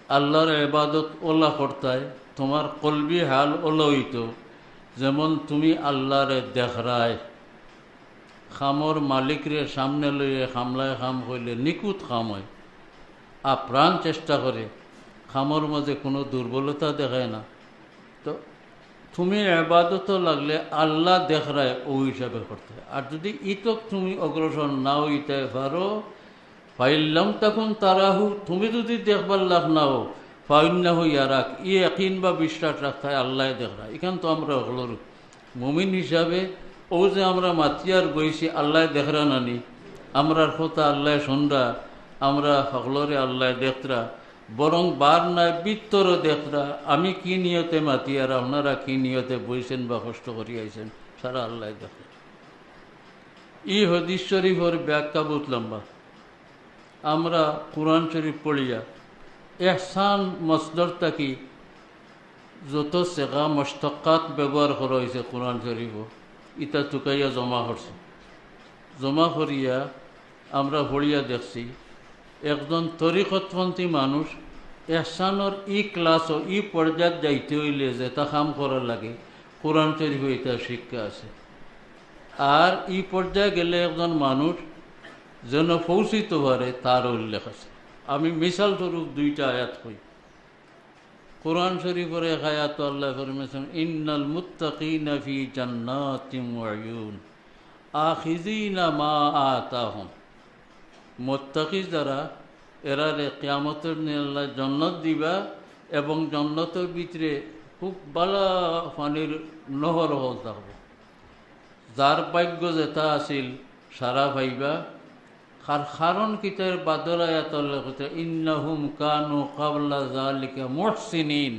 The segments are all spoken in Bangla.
আল্লাহর ইবাদত ওলা করতায় তোমার কলবি হাল ওলা হইত যেমন তুমি আল্লাহরে দেখরায় খামর মালিকরে সামনে লইয়ে খামলায় খাম হইলে নিকুত খাম হয় আপ্রাণ চেষ্টা করে খামর মাঝে কোনো দুর্বলতা দেখায় না। তো তুমি ইবাদত লাগলে আল্লাহ দেখরায় ও হিসাবে করতে। আর যদি ইতক তুমি অগ্রসর না হইতে পারো ফাইল্লাম তখন তারাহু তুমি যদি দেখবার লাভ না হো ফাইন্না হইয়া রাখ ই একদিন বা বিশ্বাস রাখতে আল্লাহ দেখরা। এখান তো আমরা হলোর মুমিন হিসাবে ও যে আমরা মাতিয়ার বইছি আল্লাহ দেখরা নানি আমরার কথা আল্লাহ সন্ধ্যা আমরা সকলরে আল্লাহ দেখরা বরং বার নাই বিত্তরও দেখরা আমি কি নিয়তে মাতিয়ার আপনারা কি নিয়তে বইছেন বা কষ্ট করিয়াছেন সারা আল্লাহ দেখরা। ই হদিস শরীফের ব্যাখ্যা বহুত লম্বা। আমরা কুরআন শরীফ পড়িয়া এহসান মসদর থাকি যত সেগা মস্তকাত ব্যবহার করা হয়েছে কুরআন শরীফ ইটা টুকাইয়া জমা করছে। জমা করিয়া আমরা পড়িয়া দেখছি একজন তরিকতপন্থী মানুষ এহসানর ই ক্লাস ও ই পর্যায় যাইতে হইলে যেটা কাম করার লাগে কোরআন শরীফে এটা শিক্ষা আছে। আর ই পর্যায়ে গেলে একজন মানুষ যেন পৌঁছিত পারে তার উল্লেখ আছে। আমি মিসাল স্বরূপ দুইটা আয়াত কই। কোরআন শরীফের এক আয়াত আল্লাহ ফরমাইছেন ইন্নাল মুত্তাকিনা ফি জান্নাতিন ওয়া উয়ুন আখিযিনা মা আতাহুম। মুত্তাকি যারা এরারে কিয়ামতের দিন আল্লাহ জান্নাত দিবা এবং জান্নাতের ভিতরে খুব বালা পানির নহর হল থাকবে। যার ভাগ্য যেটা আছিল সারা পাইবা। কারণ কিতার বাদল আয়াত আল্লাহ কইতে ইন্নাহুম কানু ক্বাবলা যালিকা মুহসিনিন।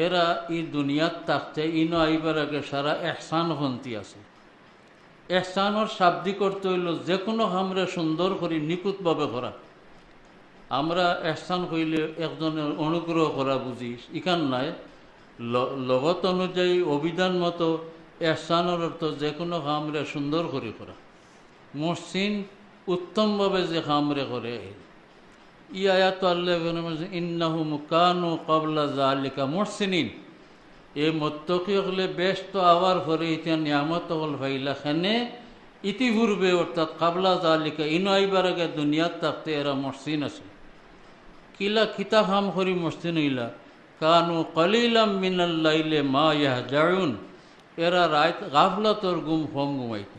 এরা এই দুনিয়াত থাকতে ইনো আইবার আগে সারা এহসান হন্তি আছে। এহসানোর শাব্দিক অর্থ হইল যে কোনো কামরে সুন্দর করে নিখুঁতভাবে করা। আমরা এহসান কইলে একজনের অনুগ্রহ করা বুঝি ইখান নাই। লগত অনুযায়ী অভিধান মতো এহসানোর অর্থ যে কোনো কামরে সুন্দর করে করা। মুহসিন উত্তমভাবে যে কামরে করে। ই আয়াত আল্লাহ ইন্নাহুম কানু ক্বাবলা যালিকা মুহসিনিন। এই মুত্তাকি হলে বেশ তো আবার পরে ইতিয়া নিয়ামত হল ভাইলা খানে ইতিপূর্বে অর্থাৎ ক্বাবলা যালিকা ইনো আইবার আগে দুনিয়াত থাকতে এরা মুহসিন আছে। কিলা কিতা কাম করি মুহসিন হইলা কানু কলিলাম মিনাল লাইলি মা ইয়াহজাউন। এরা রাত গাফলাতর ঘুম কম ঘুমাইত।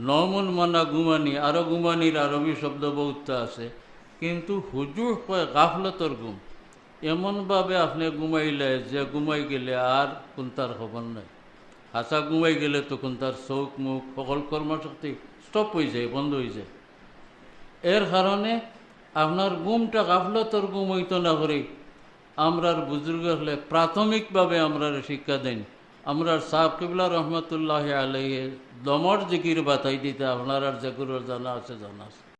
নমন মানা ঘুমানি আরও ঘুমানির আরবি শব্দ বহুতটা আছে কিন্তু হুজুর কয় গাফলতর ঘুম। এমনভাবে আপনি ঘুমাইলে যে ঘুমাই গেলে আর কোনটার খবর নাই। হাসা ঘুমাই গেলে তখন তার চোখ মুখ সকল কর্মশক্তি স্টপ হয়ে যায় বন্ধ হয়ে যায়। এর কারণে আপনার ঘুমটা গাফলতর ঘুম হইতো না করে আমরার বুজুর্গ হলে প্রাথমিকভাবে আমরা শিক্ষা দেন। আমরা সাহেব কিবলা রহমতুল্লাহ আলাইহি দমর জিকির বাতাই দিতে আপনার আর যেগুলোর জানা আছে জানা আছে।